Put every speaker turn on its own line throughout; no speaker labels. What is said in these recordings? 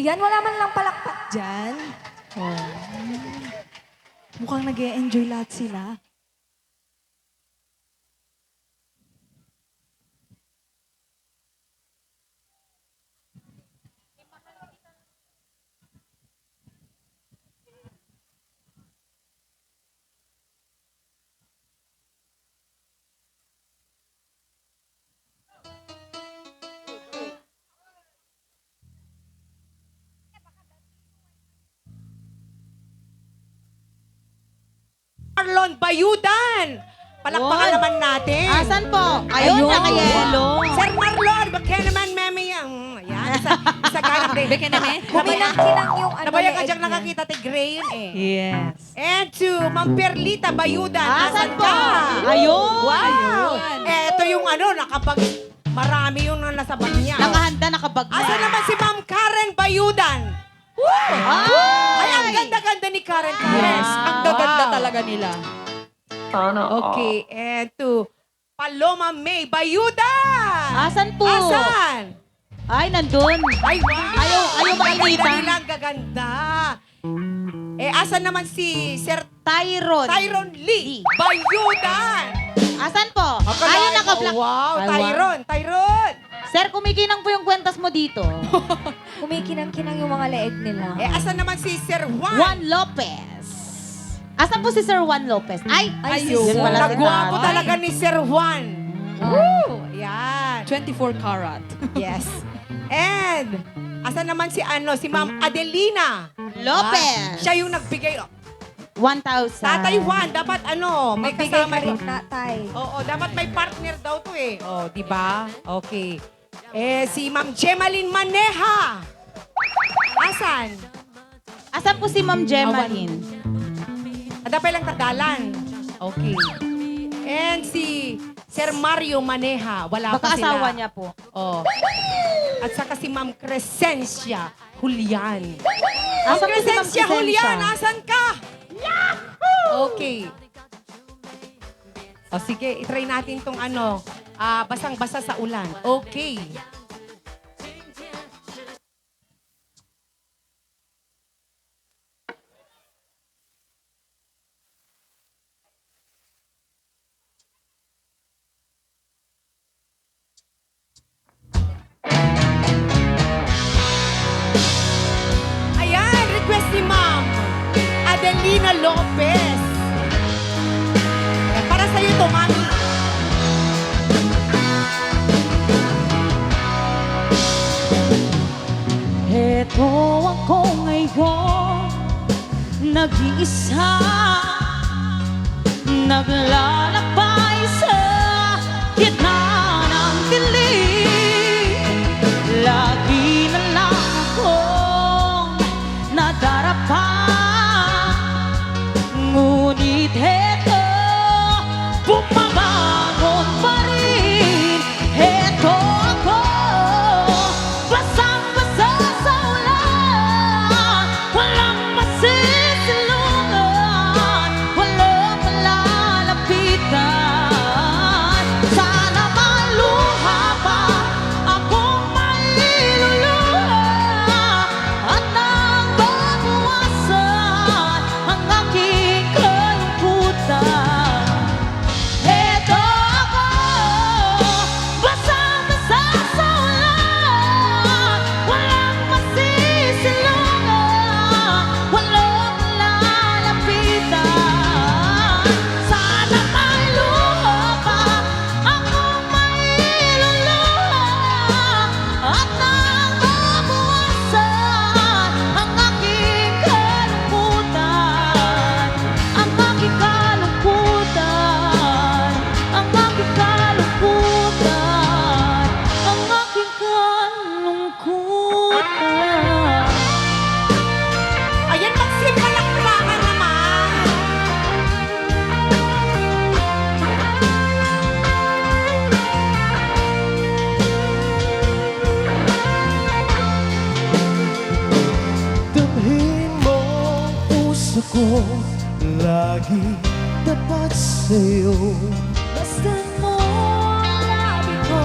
Ayan, wala man lang palakpak dyan.
Oh. Mukhang nag-e-enjoy lahat sila.
Marlon Bayudan! Palakpakan
Yun.
naman natin.
Asan po? Ayun, naka-yellow.
Sir Marlon, baka naman meme yang. Ayan, isa ganang din.
Baka naman.
Kuminang-kinang yung ano
Nabaya ka
leeg
diyang
niya.
nakakita ti Gray yun eh.
Yes.
And to Ma'am Perlita Bayudan.
Asan po?
ka?
Ayun.
Wow! Eto yung ano, nakapag... Marami yung nasa bag niya.
Nakahanda, nakabag na.
Asa naman si Ma'am Karen Bayudan? Ay, ang ganda-ganda ni Karen.
Yes,
ang
gaganda talaga nila.
Okay, and to Paloma May Bayudan.
Asan po?
Asan?
Ay, nandun.
Ay, wow!
Ayaw makikita.
Ganda nila, ang gaganda. Asan naman si Sir
Tyron.
Lee Bayudan?
Asan po?
Akalain
Ayun,
mo,
naka-black.
wow,
Ay,
Tyron.
Sir, kumikinang po yung kwentas mo dito.
Kumikinang-kinang yung mga leeg nila.
Asan naman si Sir Juan?
Juan Lopez. Asan po si Sir Juan Lopez? Ay,
Ayun.
yun pala si
Nagwapo
Tatay.
talaga ni Sir Juan. Woo! Yan.
24 karat.
Yes. And, asan naman si Ma'am Adelina?
Lopez.
Siya yung nagbigay.
1,000.
Tatay Juan, dapat may
Magbigay
kasama
ka
rin.
rin na, tay.
Oo, dapat may partner daw to eh. Oh, di ba? Okay. Si Ma'am Gemaline Maneha. Asan?
Asan po si Ma'am Gemaline?
Dapat lang tagalan. Okay. And si Sir Mario Maneha. Wala pa
Baka
sila.
asawa niya po.
Oh. At saka si Ma'am Crescencia Julian.
Asan
Ma'am
po si Ma'am
Crescencia Julian,
Crescencia?
asan ka? Okay. O sige, itry natin tong basang-basa sa ulan. Okay. Ayan, request ni Ma'am Adelina Lopez. Para sa'yo to, Mami.
Heto ako ngayon, nag-iisa, naglalakbay sa gitna ng dilim. Lagi na lang akong nadarapa, ngunit heto, bumabangon pa rin. Heto ako, basang-basa sa ulan, walang masisilungan, walang malalapitan. Sana maluha pa akong mailuluha at nang babawasan ang aking kalungkutan. Heto ako, basang-basa sa ulan, walang masisilungan, walang malalapitan. Sana may luha pa akong mailuluha at nang mabawasan ang aking kalungkutan, ang aking kalungkutan, ang aking kalungkutan, ang aking kalungkutan.
Ayan, magsimpalakplakan naman.
Damhin mo ang puso ko, lagi tapat sa'yo.
Basta mo ang labi ko,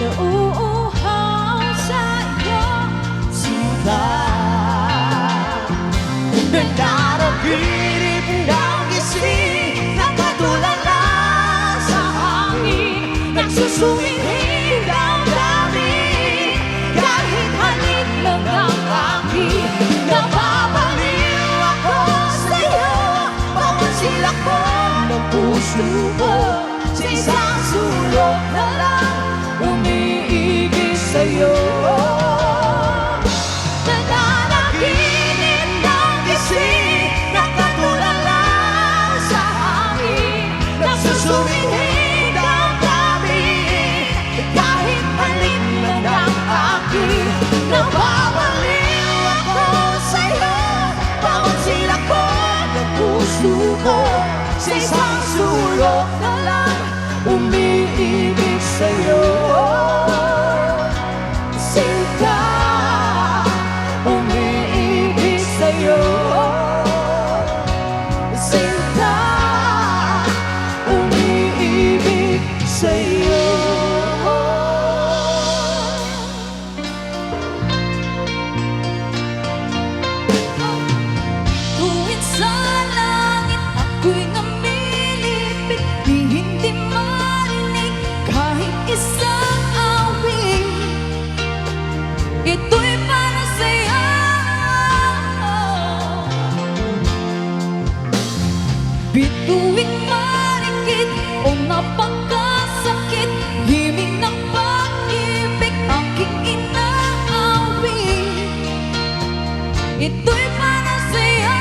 nauuhaw sa iyo.
Sinta
nagsusumingin damdamin. Kahit halik lang ang aking napapaliw ako sa'yo. Bawat silakbong ng puso ko sa isang sulok na lang umiibig sa'yo. Nananaginip ng gising na katulala sa hangin. Nagsusumingin damdamin. Kahit halik lang ang aking napapaliw ako sa'yo. Bawat silakbong ng puso ko sa isang sulok na lang umiibig sa'yo. Sinta, umiibig sa'yo. Sinta, umiibig sa'yo.
Tuwing sa langit ako'y namilipit, di hindi marinig kahit isang awit. Ito'y para sa'yo. Bituing marikit o napakasakit, himig ng pag-ibig aking inaawit. Ito'y para sa'yo.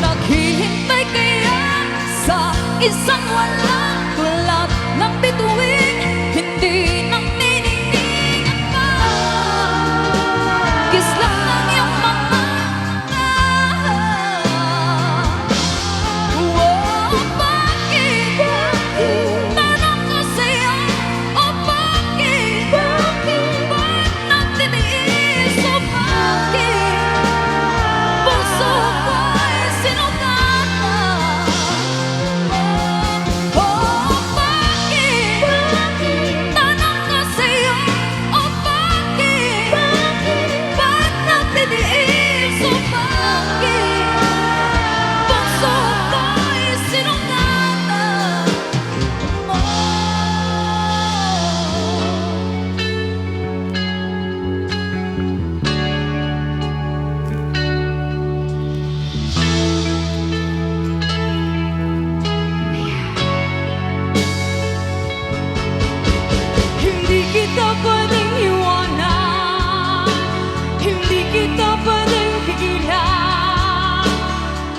Naghihintay kaya sa isang walang tulad ng bituin, hindi nang tinitingan pa. Kislap ng iyong mga bakit? Tanong ko sa'yo, bakit? Ba't nagtitiis o bakit? Puso ko'y sinugatan. Bakit? Tanong ko sa'yo, bakit? Ba't nagtitiis o bakit? Puso ko'y sinugatan mo. Hindi kita pwedeng iwanan, hindi kita pwedeng pigilan.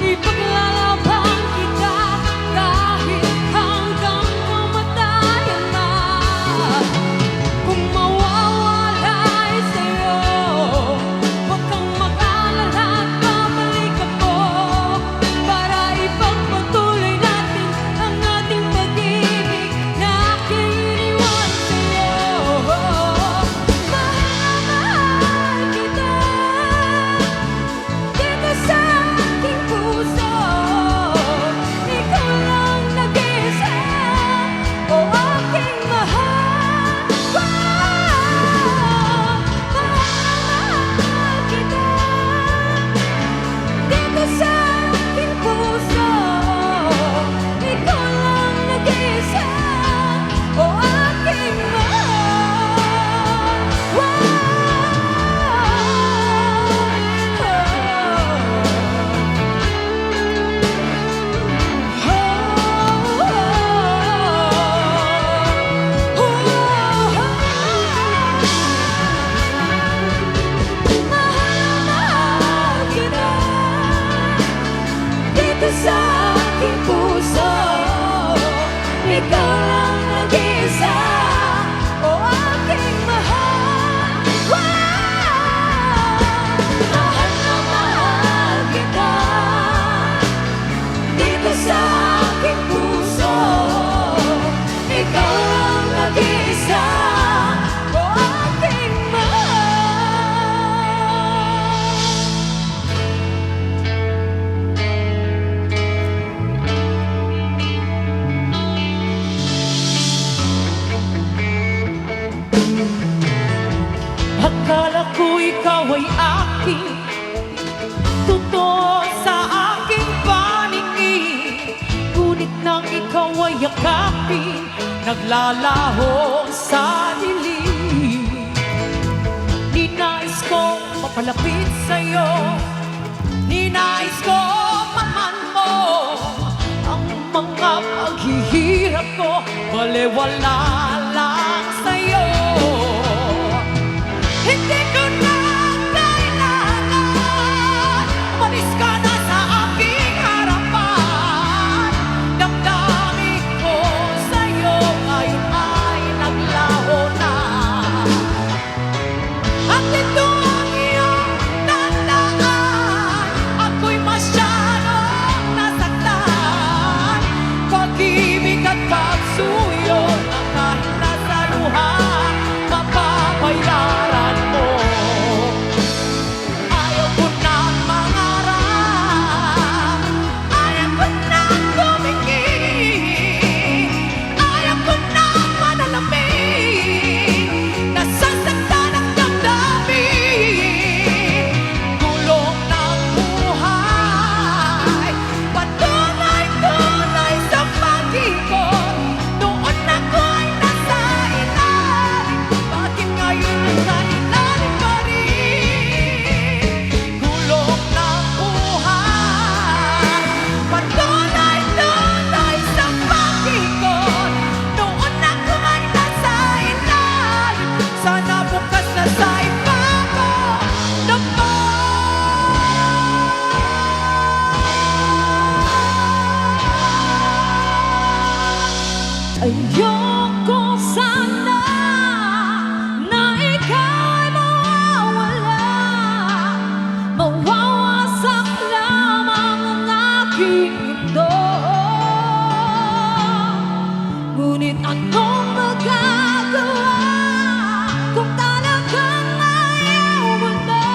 Ipaglalaban kita kahit hanggang kamatayan na. Kung mawawala'y sa'yo, huwag kang mag-alala at babalik ako para ipagpatuloy natin ang ating pag-ibig na aking iniwan sa'yo. Mahal kita dito sa aking puso. Ikaw lang nag-iisa, o aking mahal. Mahal kita dito sa aking puso. Ikaw lang nag-iisa, o aking mahal kita dito sa aking puso. Ikaw lang nag-iisa, o aking mahal. Mahal na mahal kita dito sa aking puso. Ikaw lang nag-iisa, o aking mahal.
yakapin, naglalaho sa dilim. Ninais kong mapalapit sa'yo, ninais ko maman mo. Ang mga paghihirap ko, balewala lang sa'yo. Hindi ko na kailangan, umalis ka na sa aking harapan. Damdamin ko sa'yo, ngayon ay naglaho na. At ito ang iyong tandaan, ako'y masyadong nasaktan. Pag-ibig at pagsuyo na kahit nasa luha, mapapayaran mo. Ayaw ko nang mangarap, ayaw ko nang tumingin, ayaw ko nang manalamin, nasasaktan ang damdamin. Gulong ng buhay, patunay-tunay sa pag-ikot. Noon ako'y nasa ilalim, bakit ngayon nasa ilalim pa rin? Gulong ng buhay, patunay-tunay sa pag-ikot. Noon ako'y nasa ilalim, sana bukas na sa ibabaw ng ayoko sana na ika'y mawawala, mawawasak lamang ang aking mundo. Ngunit anong magagawa kung talagang ayaw mo na?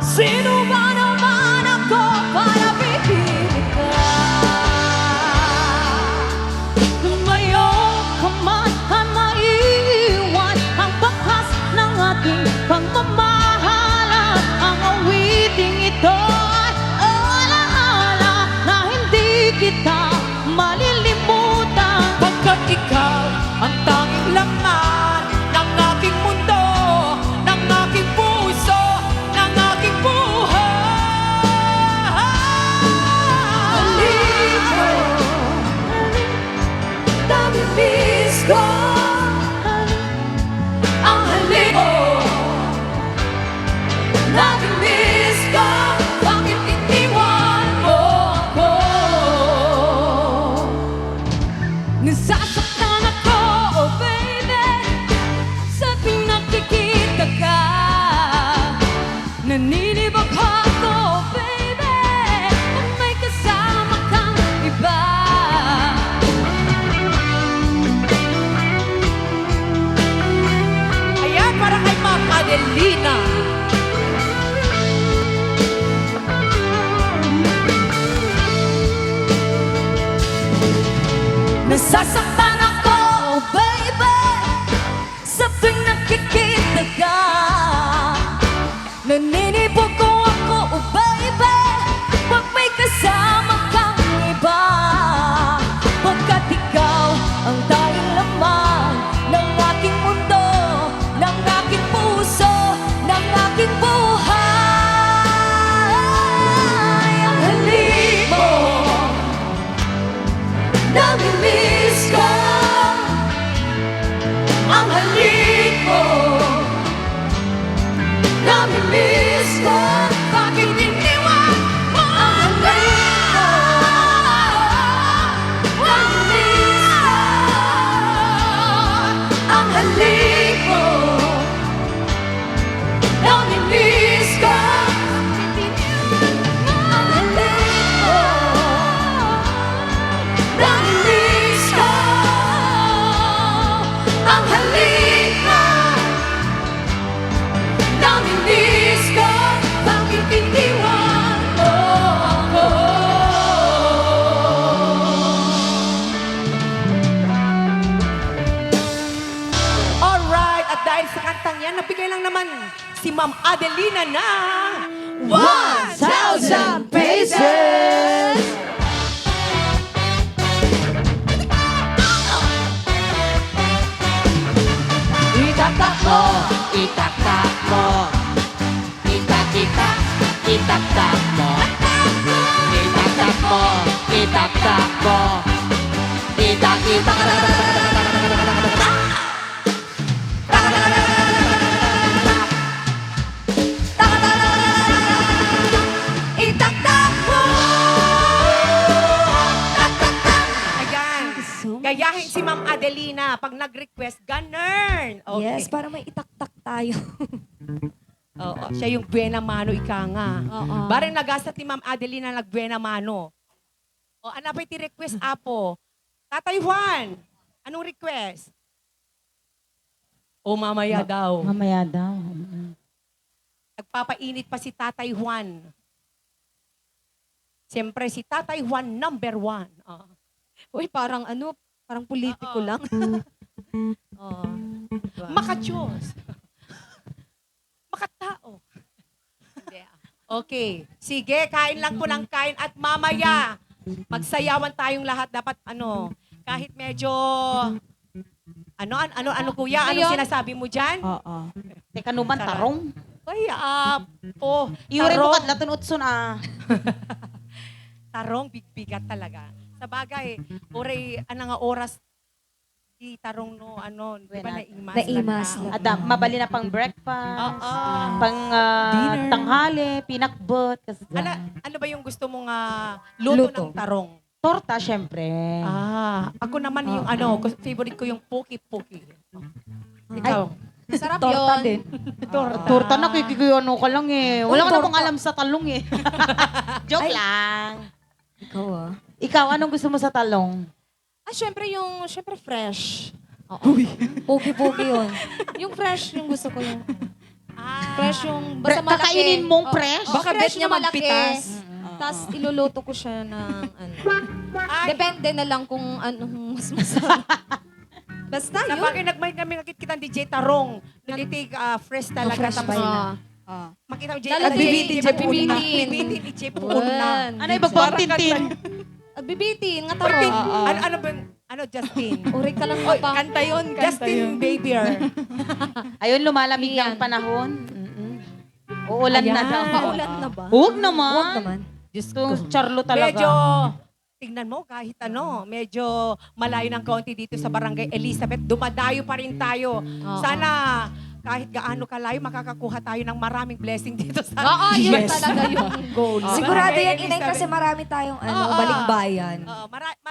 Sino ba naman ako para pipili ka? Lumayo ka man at maiiwan ang bakas ng ating pagmamahalan. Ang awiting ito ay alaala na hindi kita malilimutan. Pagkat ikaw ang tanging laman ng aking mundo, ng aking puso, ng aking buhay.
Halika, namimiss ko ang halik mo. Namimiss ko, bakit iniwan mo ako? Nasasaktan ako, oh baby, sa tuwing nakikita ka. Naninibag ako, baby, kung may kasama kang iba.
Ayan, para kay Ma'am Adelina.
Nasasaktan ako, oh baby, sa tuwing nakikita ka. Naninibog ko ako, oh baby, pag may kasama kang iba. Pagkat ikaw ang tanging laman ng aking mundo, ng aking puso, ng aking buhay. Ang halik mo, namimiss ko. Ang halik mo, namimiss ko. Bakit iniwan mo ako? Namimiss ko. Ang halik mo, namimiss ko. Ang halik mo, namimiss ko. Ang halik mo, namimiss ko. Bakit iniwan mo ako?
Alright, at dahil sa kantang yan, nabigay lang naman si Ma'am Adelina ng 1,000 pesos!
Itaktak mo.
Ayan.
So,
Gayahin si Ma'am Adelina pag nag-request, ganun. Okay.
Yes, para may itaktak tayo.
Oo, siya yung buena mano, ika nga.
Oo.
Barang nagasat ni Ma'am Adelina nag-buena mano. O, ano pa iti request, Apo? Tatay Juan, anong request? O, mamaya daw.
Mamaya daw.
Nagpapainit pa si Tatay Juan. Siyempre, si Tatay Juan, number 1.
Uy, parang ano, parang politiko lang.
Maka-Diyos. Makatao. Hindi, Okay. Sige, kain lang po ng kain. At mamaya, magsayawan tayong lahat. Dapat, kahit medyo... Ano, kuya? Ano
Ayun.
sinasabi mo dyan?
Oo.
Teka naman,
Sarap.
tarong.
Ay, po.
Iure mo
Tarong.
katlaton utson
Tarong, big-bigat talaga. Sa bagay, oray, nga oras, di tarong di ba naimas?
Naimas
lang.
lang.
Adam, mabali na pang breakfast.
Oo.
Pang
Dinner.
tanghali, pinakbot.
Ano ba yung gusto mong luto
Luto.
ng tarong?
Torta, syempre.
Ako naman yung favorite ko yung poki-poki. Ikaw.
Sarap
Torta
yun.
din.
Torta na, kikikiyano ka lang eh. Wala ka
torta.
namang alam sa talong eh. Joke lang.
Ikaw
Ikaw, anong gusto mo sa talong?
Syempre fresh.
Pogi-pogi yun.
Yung fresh, yung gusto ko yung
Ah,
fresh yung basta malaki.
Kakainin mong fresh?
Baka
Fresh
bet niya
na malaki.
magpitas. Tapos iluluto ko siya ng
Ay,
Depende na lang kung anong mas masarap. Basta
sa
yun.
bagay nagmay kami nakita kita DJ Tarong. Nag-take fresh talaga.
fresh
Tapos
ba
makita mo DJ
Nagbibitin,
Puna.
nagbibitin.
Bibitin DJ Puna.
Ano yung bagpang-tintin?
Bibitin, nga
Martin,
taro.
ano ba yung- Justin?
Uri ka lang
Oy,
mapang.
Kanta yun,
Justin Bieber.
Ayun, lumalamig ang panahon. Uulan na
Ayan.
daw.
Maulan na ba?
Huwag naman.
Huwag naman.
Diyos ko, Charlo talaga.
Medyo, tingnan mo, kahit medyo malayo ng kaunti dito sa Barangay Elizabeth, dumadayo pa rin tayo. Sana, kahit gaano kalayo, makakakuha tayo ng maraming blessing dito sa...
Oo, yun talaga yung goal.
Sigurado
Barangay
yan, Inay, kasi
Elizabeth.
marami tayong
Oo.
balikbayan.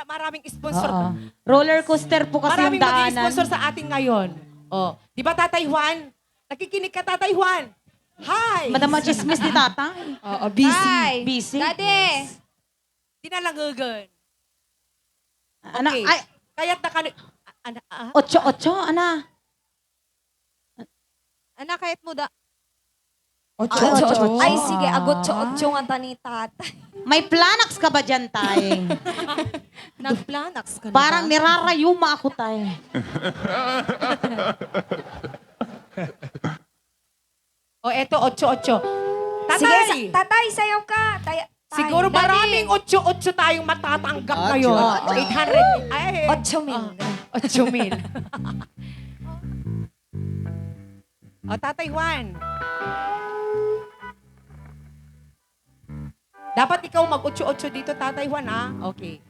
Maraming sponsor.
Oo. Roller coaster po kasi
Maraming
yung daanan.
mag-sponsor sa atin ngayon. Di ba, Tatay Juan? Nakikinig ka, Tatay Juan? Hi!
Madam Machismis ni Tata.
Oo, busy. Hi.
Busy.
Daddy!
Di na lang gugun.
Ana,
Okay.
ay,
Kaya't
ocho, ana.
Anak, kahit mo da.
Ocho.
Ay, sige, agot-otso nga ta ni tatay.
May planax ka ba dyan, tay?
Nagplanax ka na
Parang
ba?
nirarayuma ako, tay.
eto, 8-8. Tatay!
Sige, tatay, sayaw ka.
Siguro
Daddy.
maraming 8-8 tayong matatanggap ngayon. 800. Ay,
8,000.
8,000. Tatay Juan. Dapat ikaw mag-8-8 dito, Tatay Juan, ha? Okay.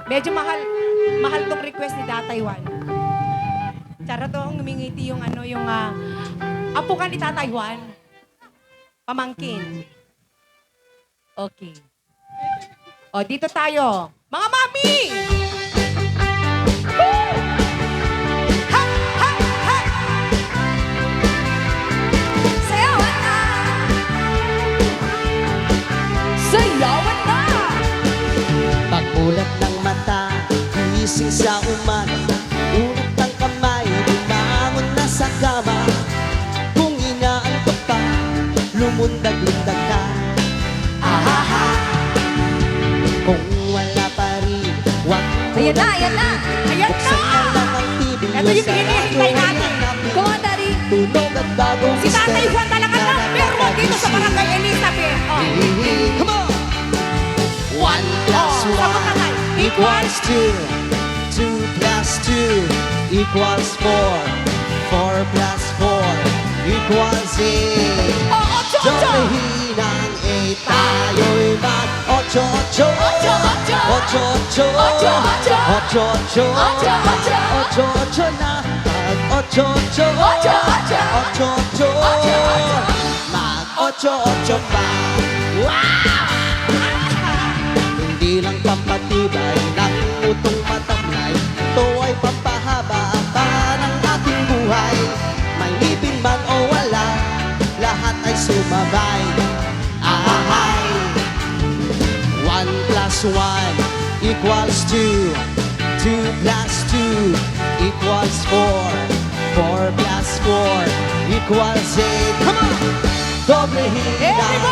Medyo mahal tong request ni Tatay Juan. Tsara to, ang ngumingiti yung apo ka ni Tatay Juan. Pamangkin. Okay. Dito tayo. Mga mami! Woo! Ha! Ha! Ha!
Sayawan na! Sayawan na!
Pagmulat ng mata, gising sa umaga, unat ng kamay, lumangon na sa kama. Kung inaantok ka, lumundag-lundag ka. Ahaha! Kung wala pa rin, wag mo
Ayan na, ayan na!
Ayan
buksan
na!
ka lang ang TV.
Ito yung hinihintay natin.
Come on, daddy!
Tunog at bagong
Si Tatay Juan talaga number 1 dito sa Barangay Elizabeth.
Come on! 1 plus
Sama ka na.
1 equals 2. 2 plus 2 equals 4. 4 plus 4 equals 8.
Oh, 8-8!
Sabihin ng 8 tayo'y mag 8-8 8-8 Ocho-ocho Ocho-ocho Ocho-ocho na Mag-ocho-ocho Ocho-ocho Mag-ocho-ocho pa Hindi lang pampatibay ng utong matamlay Ito ay pampahaba pa ng ating buhay May ngipin man o wala Lahat ay sumabay Ahay 1 plus 1 equals 2 2 plus 2 equals 4 4 plus 4 equals 8 Come on! Doble hindang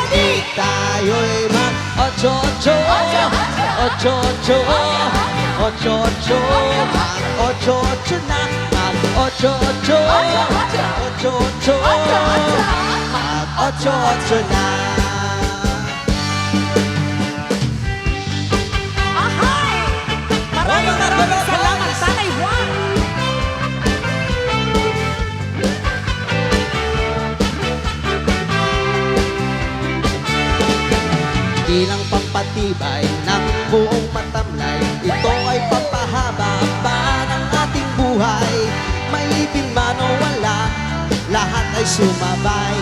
tayo'y mag-ocho-ocho Ocho-ocho Ocho-ocho Mag-ocho-ocho na Mag-ocho-ocho Ocho-ocho Mag-ocho-ocho na
Ahay! Maraming salamat, Tatay Juan!
Di lang pampatibay ng buong matamlay Ito ay pampahaba pa ng ating buhay May ipin man o wala Lahat ay sumabay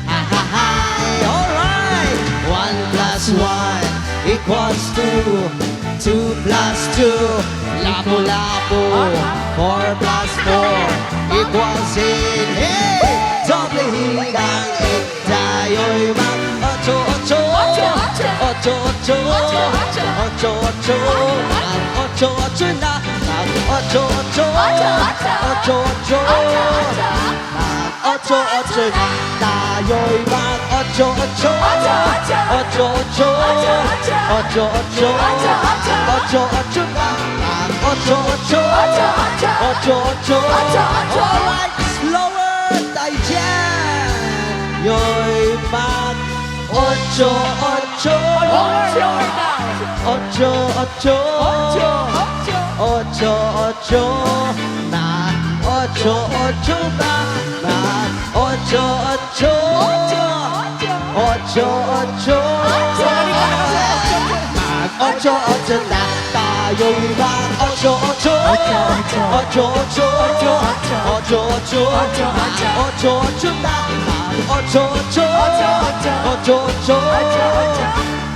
Ahahay! Alright! 1 plus 1 equals 2 2 plus 2 Lapu-lapu 4 plus 4 equals 8 Hey! Doble hindang 8 Tayo'y mag-ocho-ocho Ocho-ocho Ocho-ocho Mag-ocho-ocho na Mag-ocho-ocho Ocho-ocho Mag-ocho-ocho na Tayo'y mag-ocho-ocho Ocho-ocho Ocho-ocho Ocho-ocho na Mag-ocho-ocho Ocho-ocho Alright, slower tayo dyan Yo'y mag-ocho-ocho Ocho-ocho Ocho-ocho na Ocho-ocho na Mag-ocho-ocho Ocho-ocho Mag-ocho-ocho na Tayo'y mag-ocho-ocho Ocho-ocho Ocho-ocho Ocho-ocho na Mag-ocho-ocho Ocho-ocho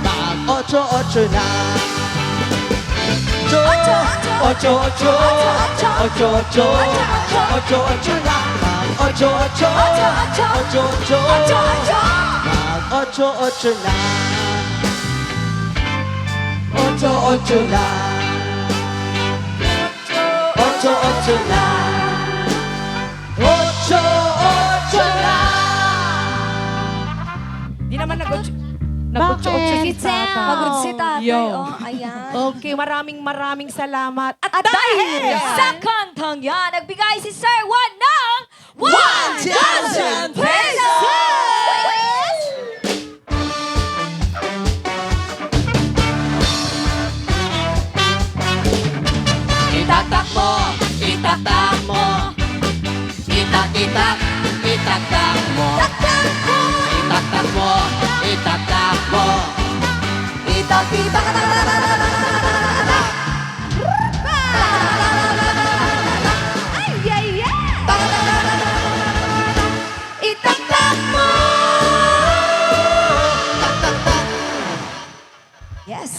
Mag-ocho-ocho na Ocho-ocho Ocho-ocho Ocho-ocho na Mag-ocho-ocho Ocho-ocho Mag-ocho-ocho na Ocho-ocho na Ocho-ocho na Ocho-ocho na
Di naman nag-ocho-ocho si Tata.
Pagod si tatay.
Yo.
Oh, ayan.
Okay, maraming salamat.
At dahil sa kantang yan, nagbigay si Sir Juan ng 1,000 pesos!
Itatak mo, itatak mo Itak-itak, itatak mo Itatak mo, itatak mo Itak-itak
Ay, ay, ay! Itatak mo! Yes.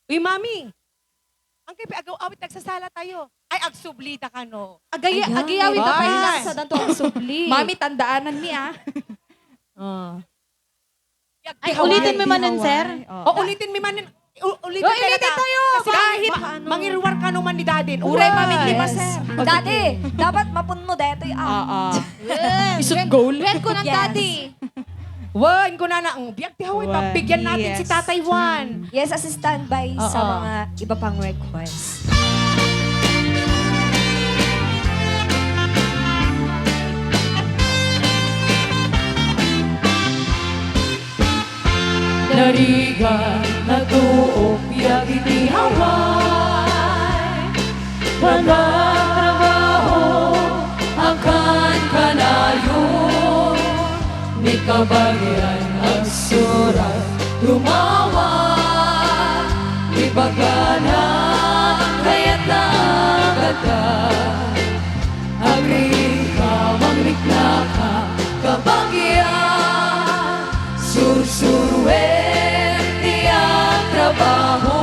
Uy, Mami. Ang kay agaw-awit nagsasala tayo. Ay, agsublita ka no.
Agiyawin ka pa
Ay.
hilang sa danto ang supli.
Mami, tandaanan ni ah.
Ay, ulitin mo man nun, sir.
O, ulitin mi man. Ulitin
O, ulitin tayo.
Kasi
Kahit
mangirwar ka naman ni Dadin.
Uray, Mami, di ba, sir?
Dati, dapat mapun mo dito yung
Isang goal.
Wen ko ng
Yes.
daddy.
Wan ko na ang biyag ti haway. Pagbigyan natin si Tatay Juan.
Yes, as a standby sa
Oo.
mga iba pang request.
Narigan na tuok biyag iti haway. Pagkatrabaho akan kanayon. Ni kabagyan ang surat lumawa. Ni
Ibaga na kaya't naagad ka. Agri ka, magrikla ka, kabagyan. Sursurwerte ang trabaho.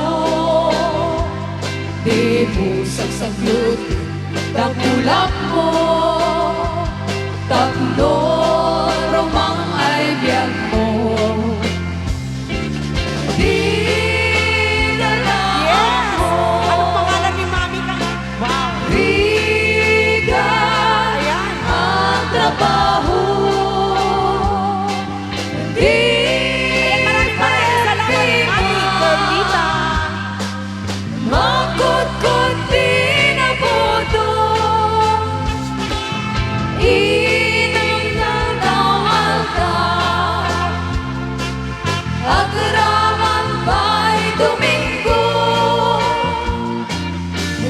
Di busak sa glutin, tagulap mo. Tatlo romang ay biyag mo. Di dala ako.
Anong pangalan ni Mami ka? Wow.
Riga
Ayan.
ang trabaho. Di
Maraming salamat, Mami Carlita.
makot-kot din ang puto. Inang ng dawal ka. Agraman ba'y Domingo?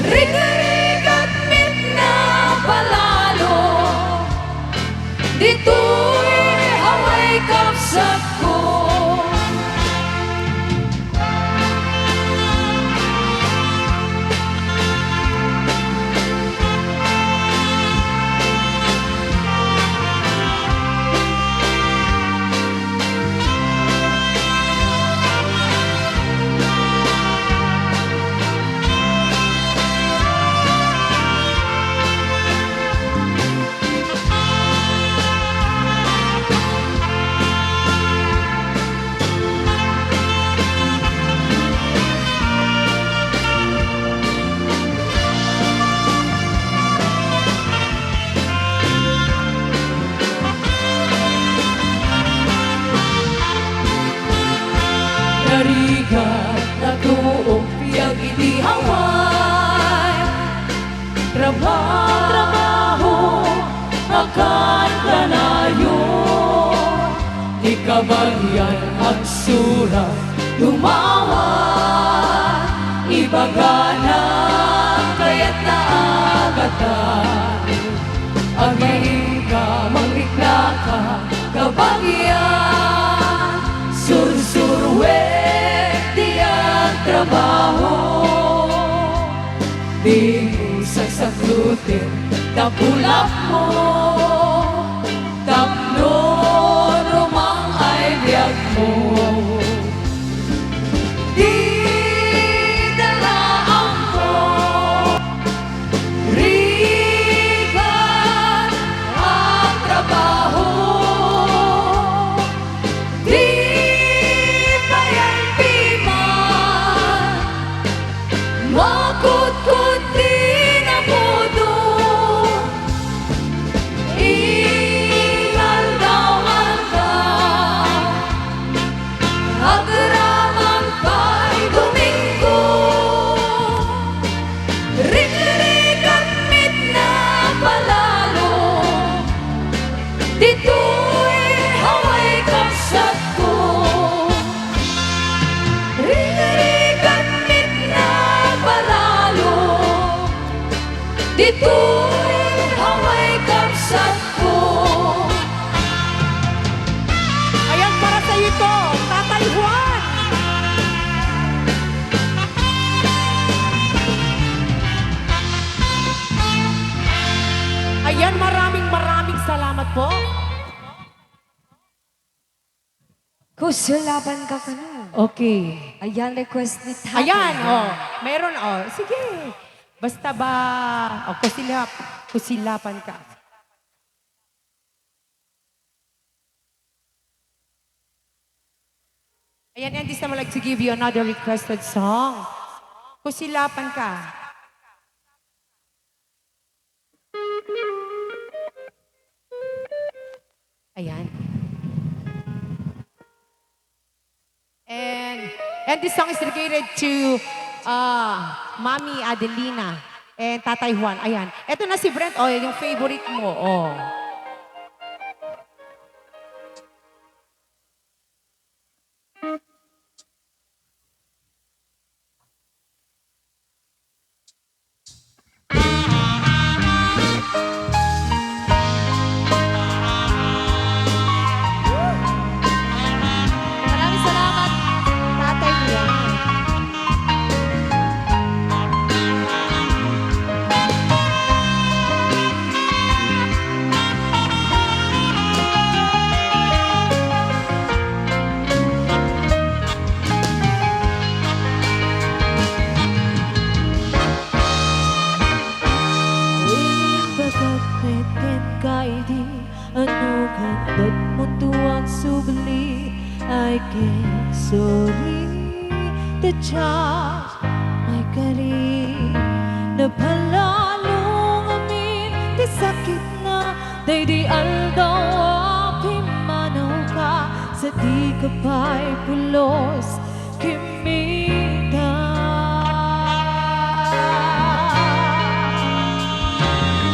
Rig-rig at mit na palalo. Dito'y haway kapsat ko. Narigat na tuong piyag iti haway. Trabaho, akan kanayo. Di kabagyan ang surat, lumawa. Ibaga na kaya't naagatan. Agayin ka, magrikla ka, kabagyan. Sursurwerte ang trabaho. Di usag sa gluten, tapulap mo. Tapno romang ay biyag mo. Di dalaan mo. Rigan ang trabaho. Di bayan piman, makut-kut din ang puto. Ingal daw ang ka, agraman kay Domingo. Rig-rig at mit na palalo. Dito'y haway kapsat ko. Rig-rig at mit na palalo. Dito'y haway kapsat ko.
Ayan, para sa iyo to, Tatay Juan. Ayan, maraming salamat po.
Kusulaban ka ka na.
Okay.
Ayan, request ni Tatay.
Ayan, oh. Meron, oh. Sige. Basta ba, oh, kusilapan ka. Ayan, and this time I'd like to give you another requested song. Kusilapan ka. Ayan. And this song is dedicated to Mami Adelina and Tatay Juan. Ayan. Ito na si Brent. Oh, yung favorite mo. Oh.
Maraming salamat, Tatay Juan.
tiyak may galing na palalong amin ti sakit na day di aldaw pimanaw ka sa di ka pa'y pulos kimita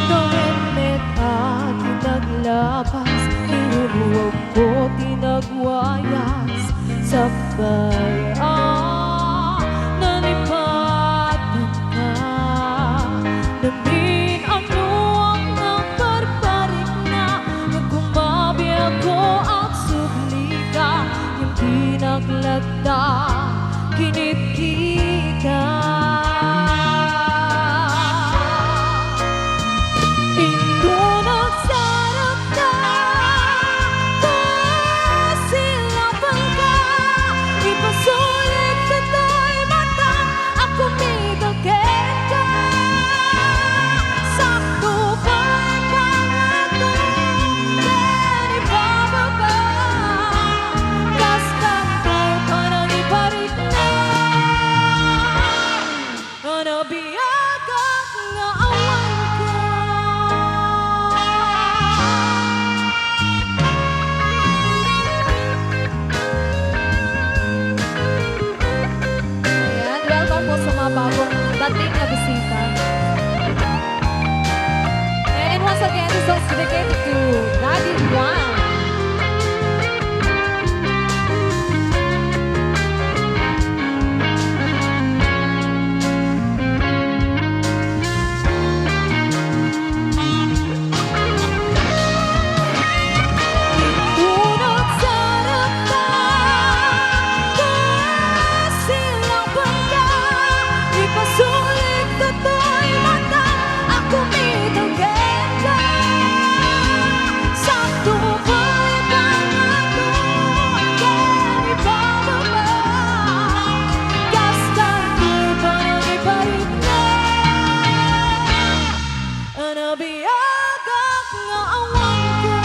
Gawin met at tinaglapas Inuruwag ko tinagwayas Sabay nalipatan ka Namin ano ang nagbarbarik na Nagkumabi ako at subli ka Yung pinaglagda kinit kita Ito nagsarap na Pasilapan ka Ipasulit ka to'y mata Ako midagin ka Sakto pa'y pangato Then ibababa Kastan ko'y parang iparik na Nabiyagak nga awan ka
Ayan, welcome po sa mga bagong dating na bisita. And once again, this song is dedicated to Daddy Juan.
Tunod sa rata Pasilapan ka Ipasulit ka to'y mata Ako midagin ka Sakto pa'y pangato Then ibababa Kastan ko'y parang iparik na Nabiyagak nga awan ka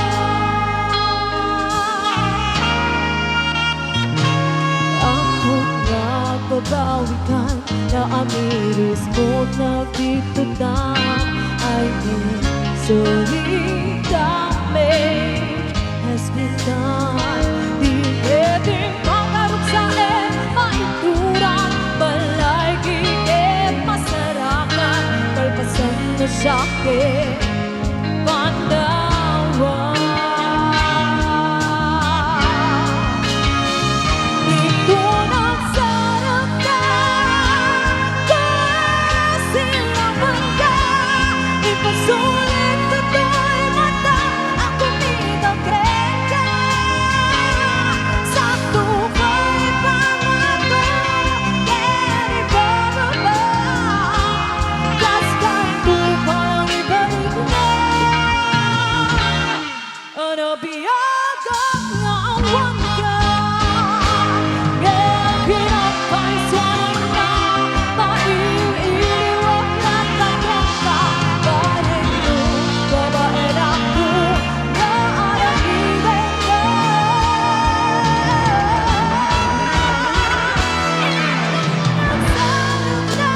Ako nagbabawikan na amiris mo't nagtitudang I think sorry damage has been done Di pwedeng makaruksain, maituran Balay gigit, masarakan Kalpasan na sakit, panawan Ito nagsarap ka Pasilapan ka Ipasulit ka to'y mata Ako midagin ka Sakto pa'y pangato Then ibababa Kastan ko'y parang ibalik na Nabiyagak nga awan ka Pinapay swanan na Maiiwag na tatlong ka Baling mo, babae ako Naarahigay ka Nagsarap na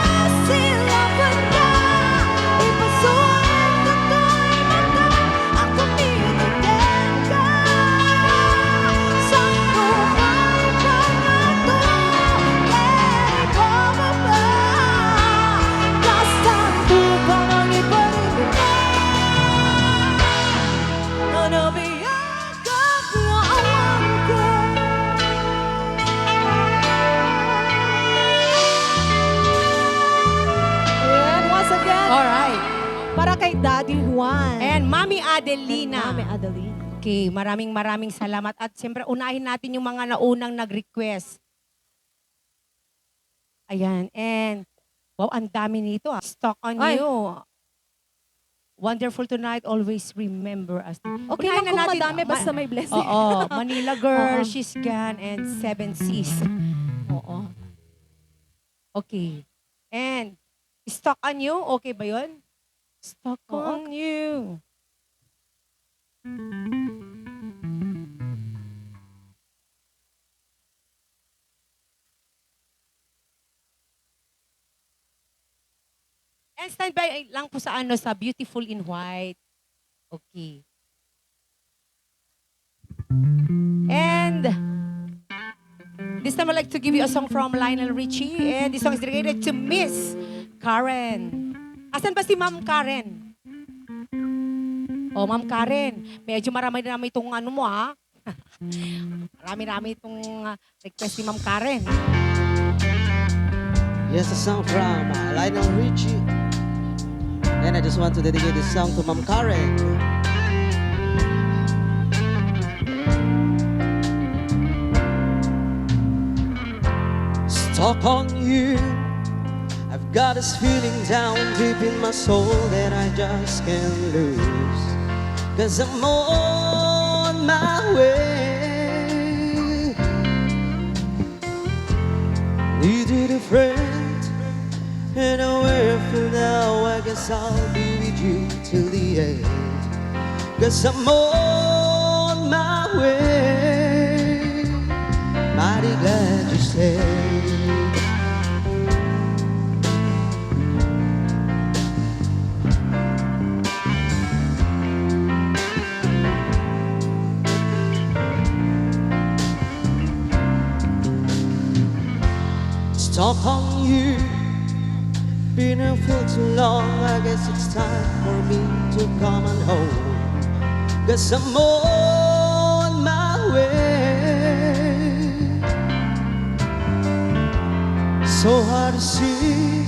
Kasilapan ka Ipasulit ka to'y mata Ako midagin ka Sakto pa'y pangato Then ibababa Kastan ko parang iparig na Nabiyagak nga awan ka
And once again,
Alright.
para kay Daddy Juan.
And Mami Adelina.
Mami Adeline.
Okay, maraming salamat. At siyempre, unahin natin yung mga naunang nag-request. Ayan, and wow, ang dami nito. Stock on
Ay.
you. Wonderful tonight, always remember us.
Okay
Unahin
lang
na
kung
natin-
madami basta may blessing.
Oo, Manila Girl,
Oo.
She's Gone, and Seven Seas.
Oo.
Okay. And, stock on you, okay ba yun? Stock on you. And stand by lang po sa ano, sa Beautiful in White. Okay. And this time I'd like to give you a song from Lionel Richie. And this song is dedicated to Miss Karen. Asan ba si Ma'am Karen? Oh, Ma'am Karen. Medyo marami-rami itong ano mo, ha? Marami-rami itong request ni Ma'am Karen.
Here's a song from Lionel Richie. And I just want to dedicate this song to Ma'am Karen. Stuck on you. I've got this feeling down deep in my soul that I just can't lose. 'Cause I'm on my way. Needed a friend, and where I feel now, I guess I'll be with you till the end. 'Cause I'm on my way. Mighty glad you stayed. Stuck on you, been here for too long. I guess it's time for me to come on home. 'Cause I'm on my way. So hard to see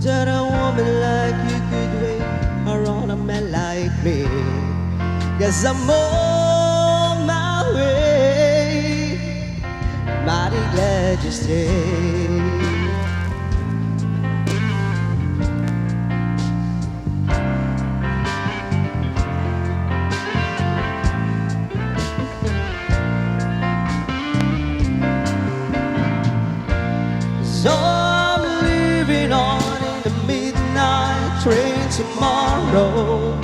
that a woman like you could wait around a man like me. 'Cause I'm on my way. Mighty glad you stayed. So I'm leaving on in the midnight train tomorrow,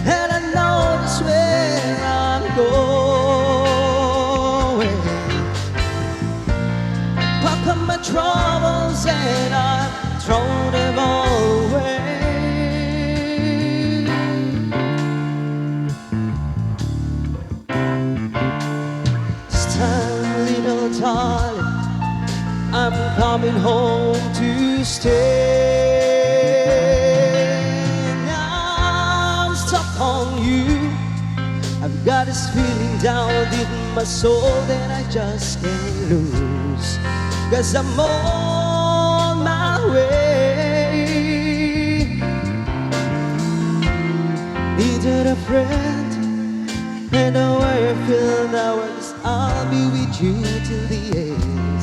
and I know just where I'm going. Pack up my troubles and I throw them all away. This time, little darling, I'm coming home to stay. Now I'm stuck on you. I've got this feeling down deep in my soul that I just can't lose. 'Cause I'm on my way. Needed a friend, and the way I feel now is I'll be with you till the end.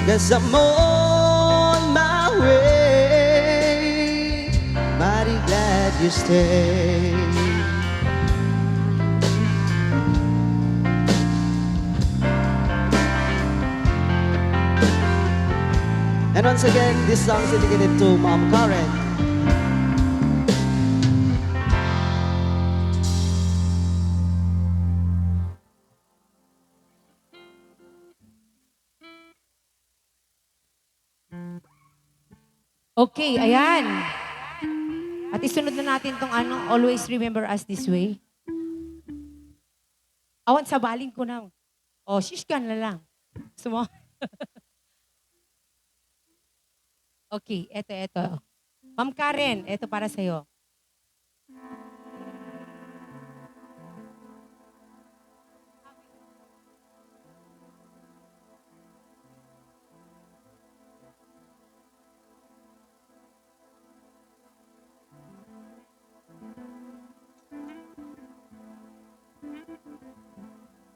'Cause I'm on my way. Mighty glad you stayed. And once again, this song is dedicated to Ma'am Karen.
Okay, ayan. At isunod na natin tong ano, Always Remember Us This Way. Awan, sabalin ko na. O, shish ka na lang. Gusto mo? Okay, eto. Ma'am Karen, eto para sa'yo.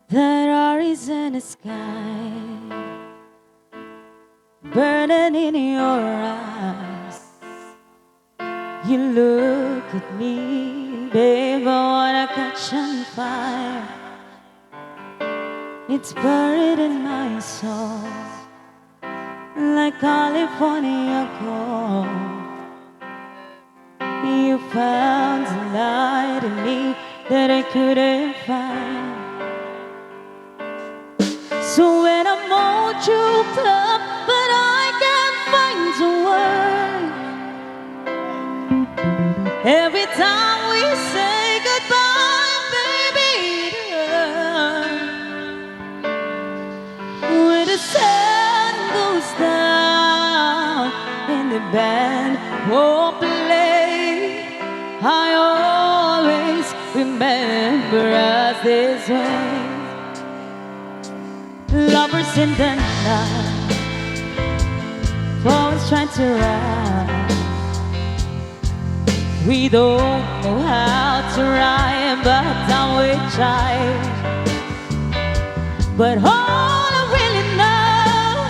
There are eyes in the sky, burning in your eyes. You look at me, babe, I wanna catch on fire. It's buried in my soul, like California gold. You found a light in me that I couldn't find. So when I'm all choked up, but I can't find the words band won't play, I always remember us this way. Lovers in the night, always trying to ride. We don't know how to rhyme, but now we try. But all I really know,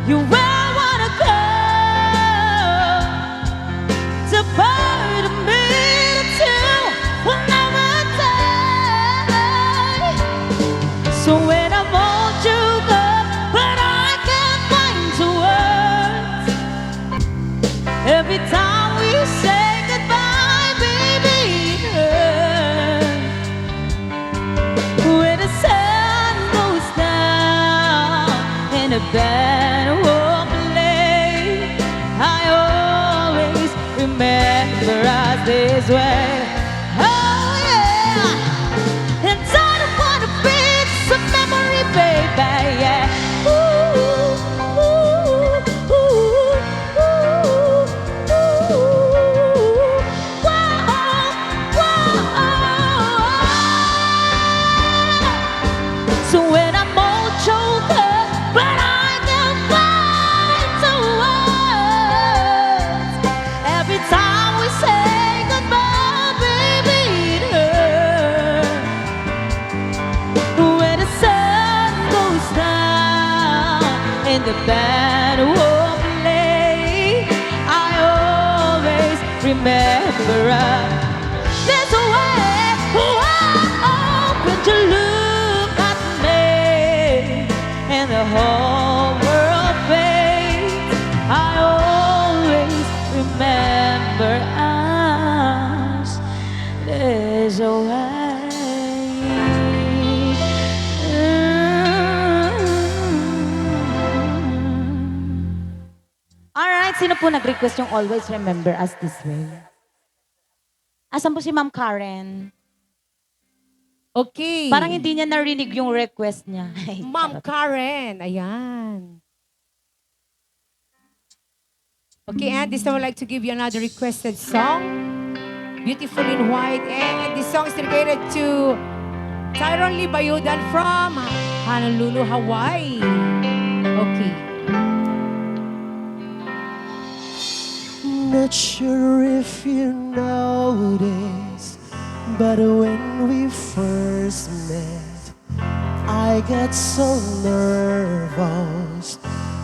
you will wanna go to part of me, the two will never die. So when I'm all choked up, but I can't find the words, every time we say goodbye, baby, it hurts. When the sun goes down and the band won't play, I always remember us this way. Oh yeah, and I don't wanna be some memory, baby. Yeah. Ooh, ooh, ooh, ooh, ooh. Whoa, whoa. So when I'm all choked up, but I can find the words, every time we say goodbye, baby, it hurts. When the sun goes down and the band won't play, I always remember us. There's a way, when you look at me and the whole world fades, I always remember us. There's a way.
Alright, sino po nag-request yung always remember us this way? Asan po si Ma'am Karen?
Okay.
Parang hindi niya narinig yung request niya. Ay,
Ma'am
charot.
Karen, ayan. Okay, and this time I'd like to give you another requested song. Beautiful in White. And this song is dedicated to Tyrone Lee Bayudan from Honolulu, Hawaii. Okay.
Not sure if you noticed, but when we first met, I got so nervous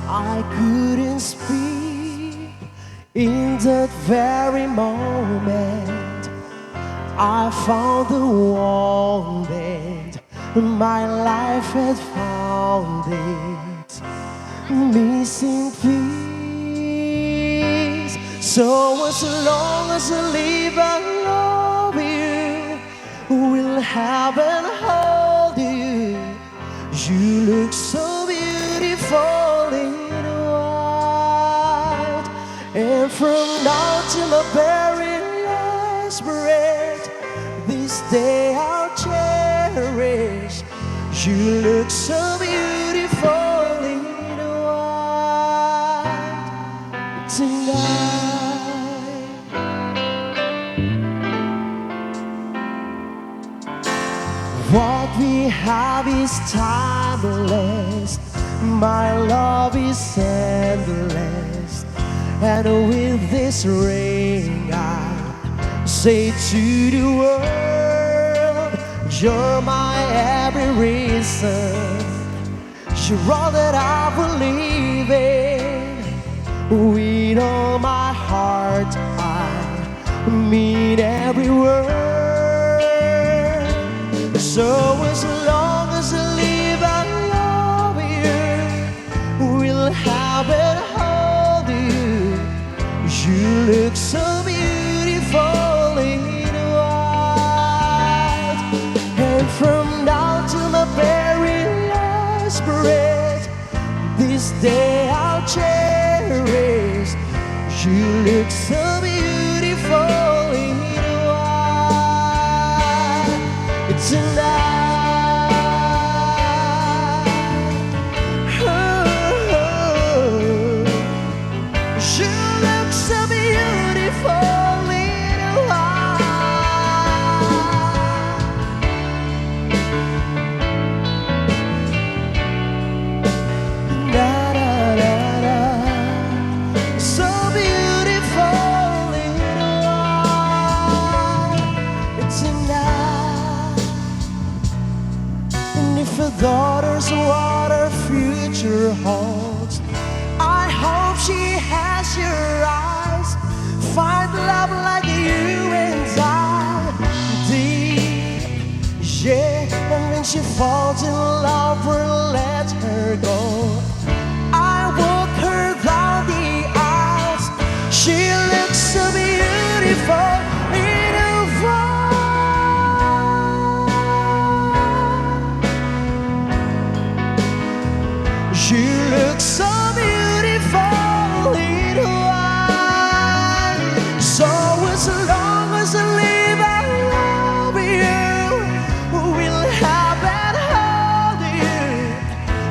I couldn't speak. In that very moment, I found the one that my life had found its missing piece. So as long as I live, I love you, will have and hold you. You look so beautiful in white, and from now to my very last breath, this day I'll cherish. You look so beautiful in white tonight. What we have is timeless, my love is endless, and with this ring I say to the world, you're my every reason, you're all that I believe in. With all my heart I mean every word. So as long as I live, I love you, will have and hold you. You look so beautiful in white, and from now to my very last breath, this day I'll cherish. You look so beautiful in white tonight. Oh, you wonders what her future holds. I hope she has your eyes, find love like you and I did. Yeah, and when she falls in love, we'll let her go. I walk her down the aisles. She looks so beautiful in a white. She looks so beautiful in white. So as long as I live, I love you. We'll have and hold you.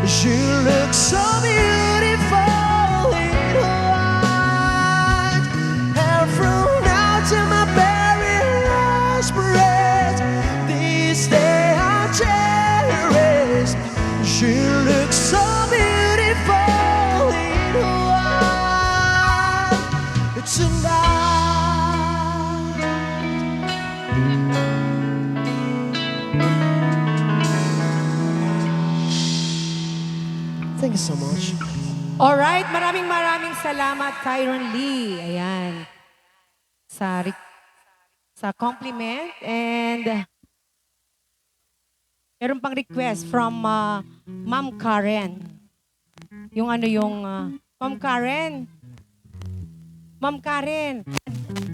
She looks so beautiful in white. And from now to my very last breath, this day I'll cherish. She looks so beautiful in white tonight. Thank you so much.
Alright, maraming salamat, Kyron Lee. Ayan. Sa compliment. And meron pang request from Ma'am Karen. Yung Ma'am Karen. Ma'am Karen.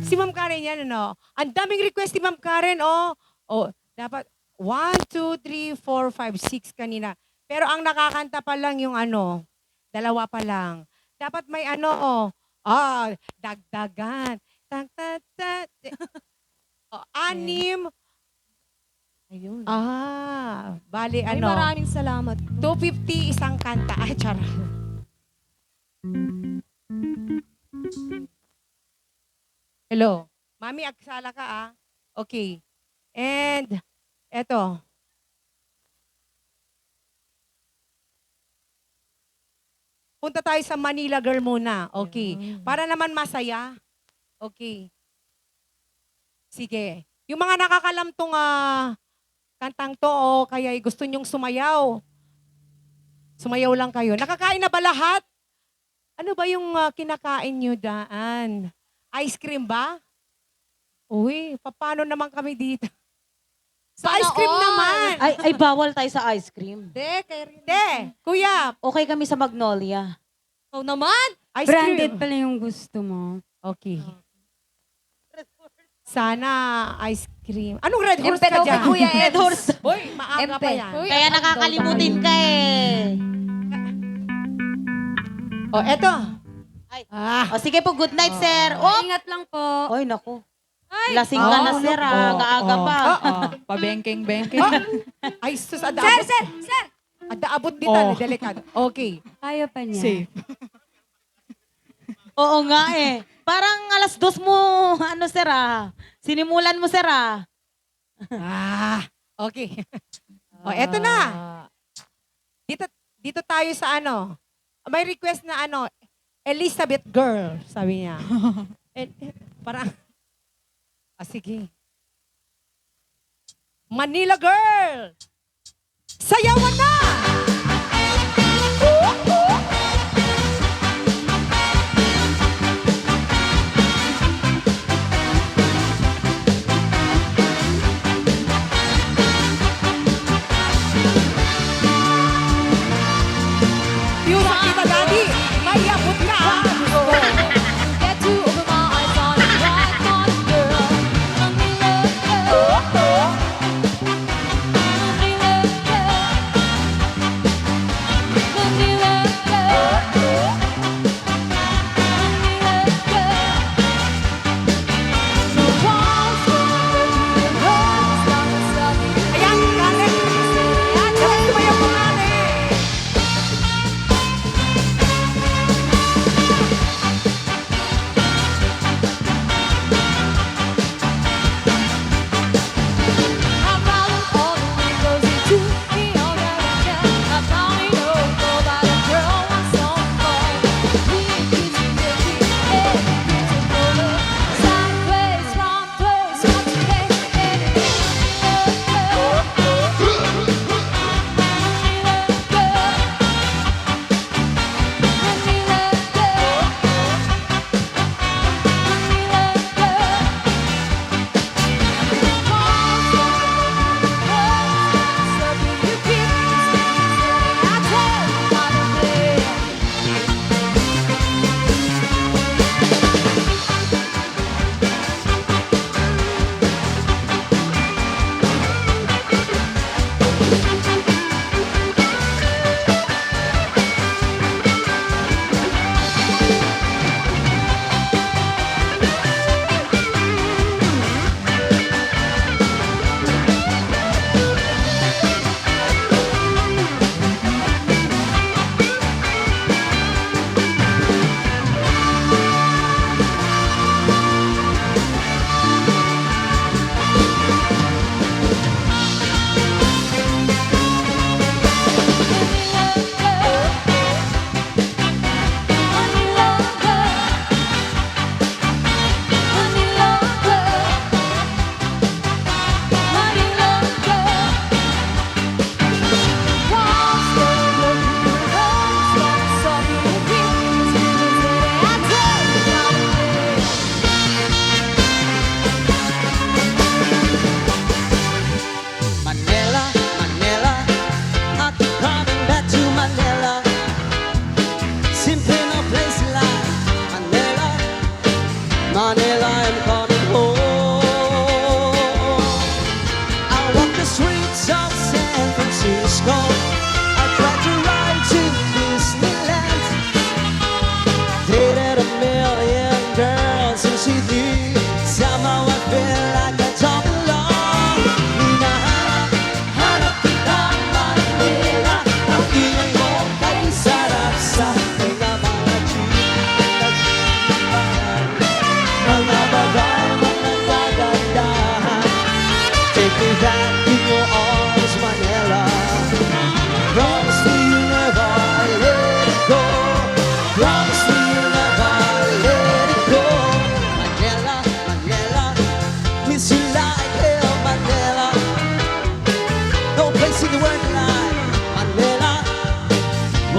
Si Ma'am Karen yan, ano? Ang daming request ni Ma'am Karen, oh. Oh, dapat 1, 2, 3, 4, 5, 6 kanina. Pero ang nakakanta pa lang yung dalawa pa lang. Dapat may dagdagan. Tang, tang, tang. Oh, 6.
Ayun.
Bali
Ay, maraming salamat.
250 isang kanta. Ay, charot. Hello. Mami, agsala ka Okay. And, eto. Punta tayo sa Manila Girl muna. Okay. Para naman masaya. Okay. Sige. Yung mga nakakalamtong kantang to o kaya gusto nyong sumayaw. Sumayaw lang kayo. Nakakain na ba lahat? Ano ba yung kinakain nyo daan? Ice cream ba? Uy, paano naman kami dito? Sa ice cream naman.
Ay, bawal tayo sa ice cream.
Kuya.
Okay kami sa Magnolia.
Ikaw naman.
Ice cream.
Branded pala yung gusto mo.
Okay. Sana ice cream. Anong Red Horse
Empe
ka
daw
dyan?
kay Kuya Ed.
Red Horse.
Boy, maaga pa yan.
Kaya nakakalimutin ka eh.
Oh, eto.
Ay.
Ah.
O sige po, good night, sir. Oh!
Ingat lang po.
Oy, naku. Lasing ka na, sir. Gaaga pa.
Pabengking-bengking.
Ay, sus, adaabot.
Sir!
Adaabot dito, delikado. Okay.
Kaya pa niya.
Safe.
Oo nga eh. Parang alas 2 mo, sir Sinimulan mo, sir
Okay. O, eto na. Dito tayo sa May request na Elizabeth Girl, sabi niya. Parang, sige. Manila Girl! Sayawan na! Yung kita, Daddy, may abot ka.
Get to open my eyes on it right on, girl. I'm in love, girl. I'm in love, girl.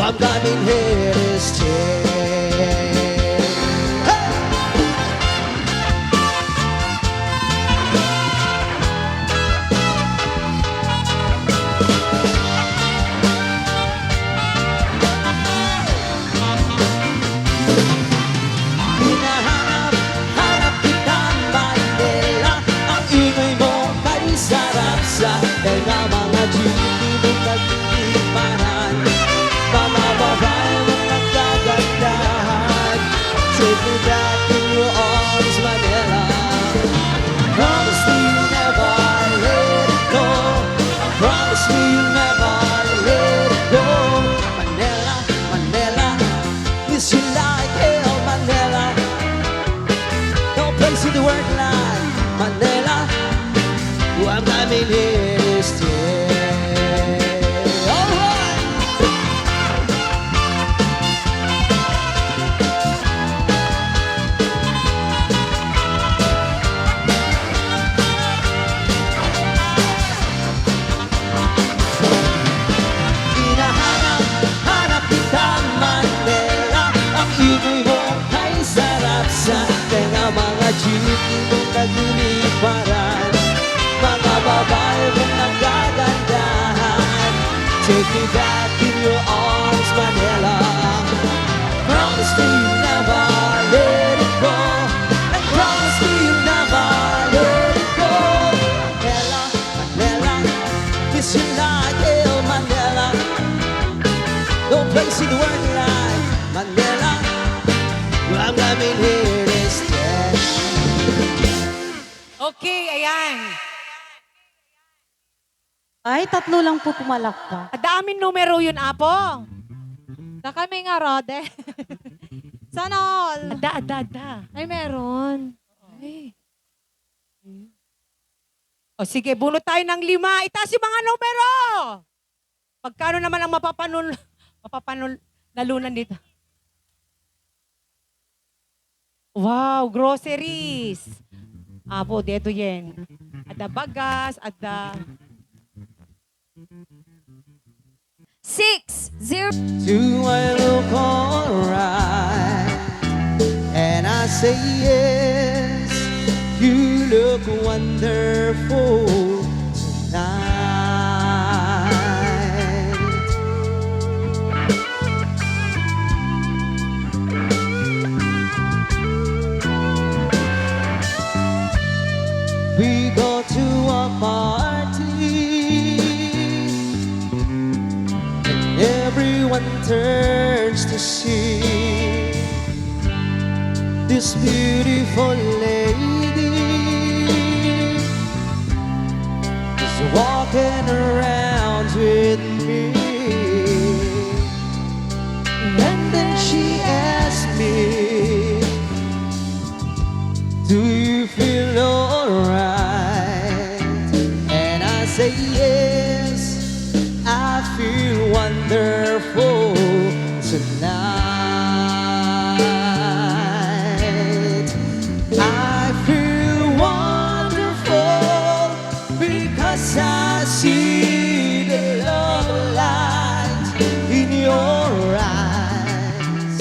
I'm coming here to stay. Hey! Hinahanap kita Manila. Ang ingay mo kay sarap sa tenga. Mga jeepney mo nagtitiparan, mga babae mo nagkagandahan. Take me back in your arms, Manila. Promise me you'll never let it go. Promise me you'll never let it go. Manila, Manila, miss you like hell, Manila. No place in the world like Manila. I'm coming here to stay. Alright! Hinahanap kita Manila. Ang ingay mo ay sarap sa tenga. Mga jeepney mo nagliliparan, mga babae mo nagkagandahan. Take me back in your arms, Manila. Promise me you'll never let it go. And promise me you'll never let it go. Manila, Manila, miss you like hell, Manila. No place in the world like Manila. I'm coming here to stay.
Okay, ayan.
Ay, 3 lang po pumalakpak.
Daming numero yun, Apo.
Na kami nga, Rode. Sana all.
Ada.
Ay, meron. Ay.
O sige, bunot tayo ng 5. Itaas yung mga numero. Pagkano naman ang nalunan dito? Wow, groceries. Apo, dito yan. Ada bagas, ada...
6-0.
Do I look alright? And I say yes. You look wonderful tonight. We go to a party, everyone turns to see this beautiful lady is walking around with me. And then she asked me, do you feel alright? And I say yes, I feel wonderful tonight. I feel wonderful because I see the love light in your eyes.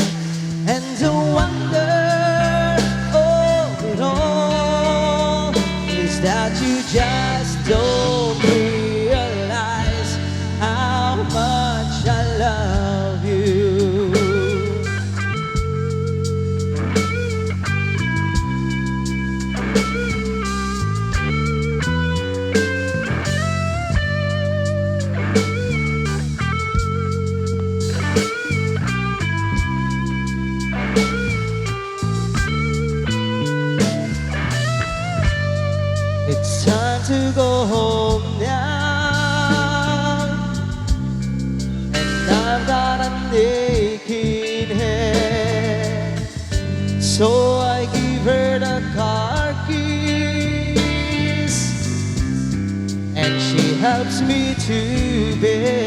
And the wonder of it all is that you just don't realize how much I love you. It's time to go home now, and I've got a aching head. So I give her the car keys, and she helps me to bed.